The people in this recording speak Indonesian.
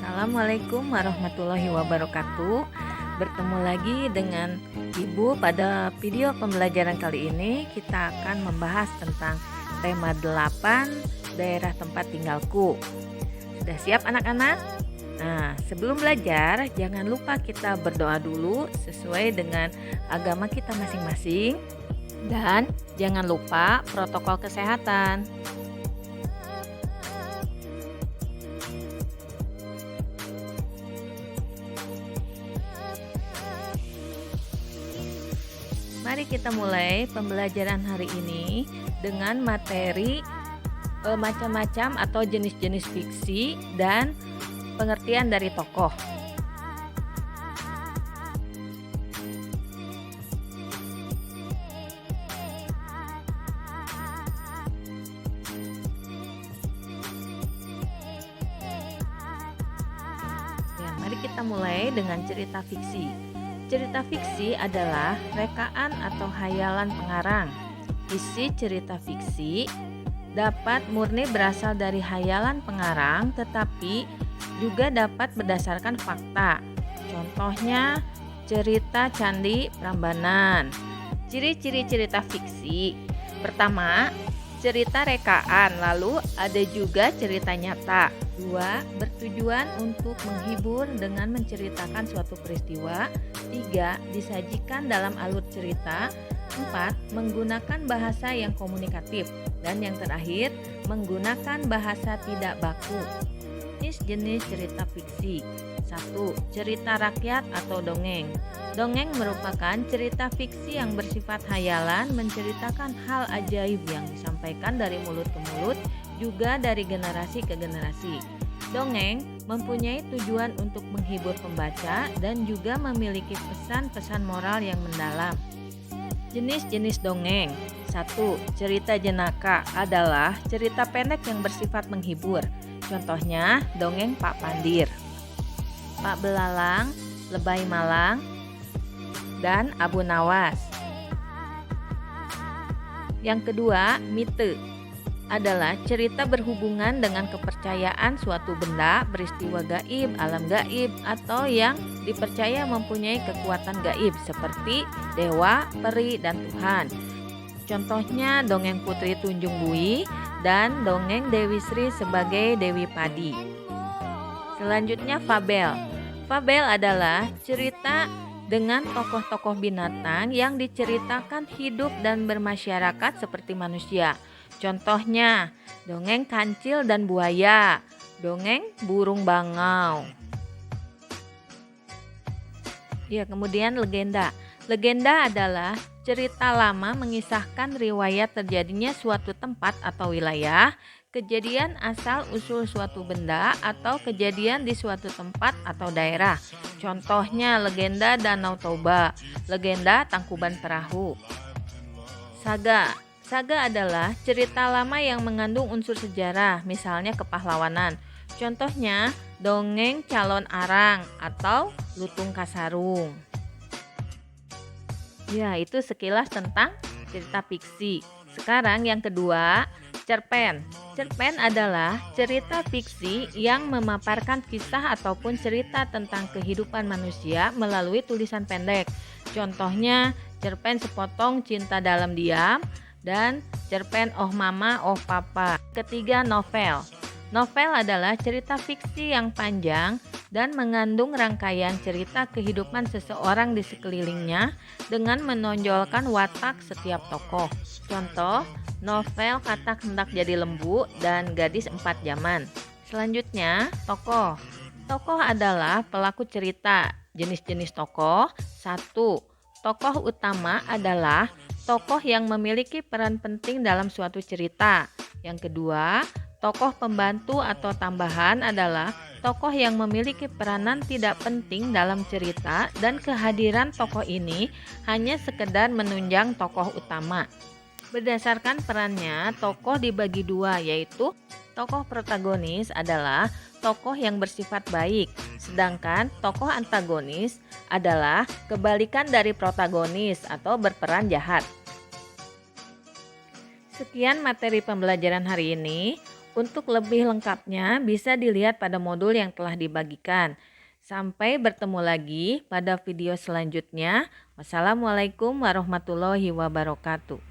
Assalamualaikum warahmatullahi wabarakatuh. Bertemu lagi dengan Ibu. Pada video pembelajaran kali ini kita akan membahas tentang tema 8 daerah tempat tinggalku. Sudah siap anak-anak? Nah, sebelum belajar jangan lupa kita berdoa dulu sesuai dengan agama kita masing-masing. Dan jangan lupa protokol kesehatan. Mari kita mulai pembelajaran hari ini dengan materi macam-macam atau jenis-jenis fiksi dan pengertian dari tokoh. Ya, mari kita mulai dengan cerita fiksi. Cerita fiksi adalah rekaan atau hayalan pengarang. Isi cerita fiksi dapat murni berasal dari hayalan pengarang, tetapi juga dapat berdasarkan fakta. Contohnya, cerita Candi Prambanan. Ciri-ciri cerita fiksi. Pertama, cerita rekaan, lalu ada juga cerita nyata. 2. Bertujuan untuk menghibur dengan menceritakan suatu peristiwa. 3. Disajikan dalam alur cerita. 4. Menggunakan bahasa yang komunikatif. Dan yang terakhir, menggunakan bahasa tidak baku. Jenis cerita fiksi. 1. Cerita rakyat atau dongeng. Dongeng merupakan cerita fiksi yang bersifat hayalan, menceritakan hal ajaib yang disampaikan dari mulut ke mulut, juga dari generasi ke generasi. Dongeng mempunyai tujuan untuk menghibur pembaca dan juga memiliki pesan-pesan moral yang mendalam. Jenis dongeng. 1. Cerita jenaka adalah cerita pendek yang bersifat menghibur. Contohnya, dongeng Pak Pandir, Pak Belalang, Lebay Malang, dan Abu Nawas. Yang kedua, mite adalah cerita berhubungan dengan kepercayaan suatu benda, peristiwa gaib, alam gaib, atau yang dipercaya mempunyai kekuatan gaib seperti dewa, peri, dan Tuhan. Contohnya dongeng Putri Tunjung Bui dan dongeng Dewi Sri sebagai Dewi Padi. Selanjutnya fabel. Fabel adalah cerita dengan tokoh-tokoh binatang yang diceritakan hidup dan bermasyarakat seperti manusia. Contohnya, dongeng Kancil dan Buaya, dongeng Burung Bangau. Ya, kemudian legenda. Legenda adalah cerita lama mengisahkan riwayat terjadinya suatu tempat atau wilayah, kejadian asal-usul suatu benda, atau kejadian di suatu tempat atau daerah. Contohnya legenda Danau Toba, legenda Tangkuban Perahu. Saga. Saga adalah cerita lama yang mengandung unsur sejarah, misalnya kepahlawanan. Contohnya dongeng Calon Arang atau Lutung Kasarung. Ya, itu sekilas tentang cerita fiksi. Sekarang yang kedua, cerpen. Cerpen adalah cerita fiksi yang memaparkan kisah ataupun cerita tentang kehidupan manusia melalui tulisan pendek. Contohnya cerpen Sepotong Cinta Dalam Diam dan cerpen Oh Mama Oh Papa. Ketiga, novel. Novel adalah cerita fiksi yang panjang dan mengandung rangkaian cerita kehidupan seseorang di sekelilingnya dengan menonjolkan watak setiap tokoh. Contoh, novel Katak Hendak Jadi Lembu dan Gadis 4 Zaman. Selanjutnya, tokoh. Tokoh adalah pelaku cerita. Jenis-jenis tokoh. 1. Tokoh utama adalah tokoh yang memiliki peran penting dalam suatu cerita. Yang kedua, tokoh pembantu atau tambahan adalah tokoh yang memiliki peranan tidak penting dalam cerita dan kehadiran tokoh ini hanya sekedar menunjang tokoh utama. Berdasarkan perannya, tokoh dibagi dua, yaitu tokoh protagonis adalah tokoh yang bersifat baik, sedangkan tokoh antagonis adalah kebalikan dari protagonis atau berperan jahat. Sekian materi pembelajaran hari ini. Untuk lebih lengkapnya bisa dilihat pada modul yang telah dibagikan. Sampai bertemu lagi pada video selanjutnya. Wassalamualaikum warahmatullahi wabarakatuh.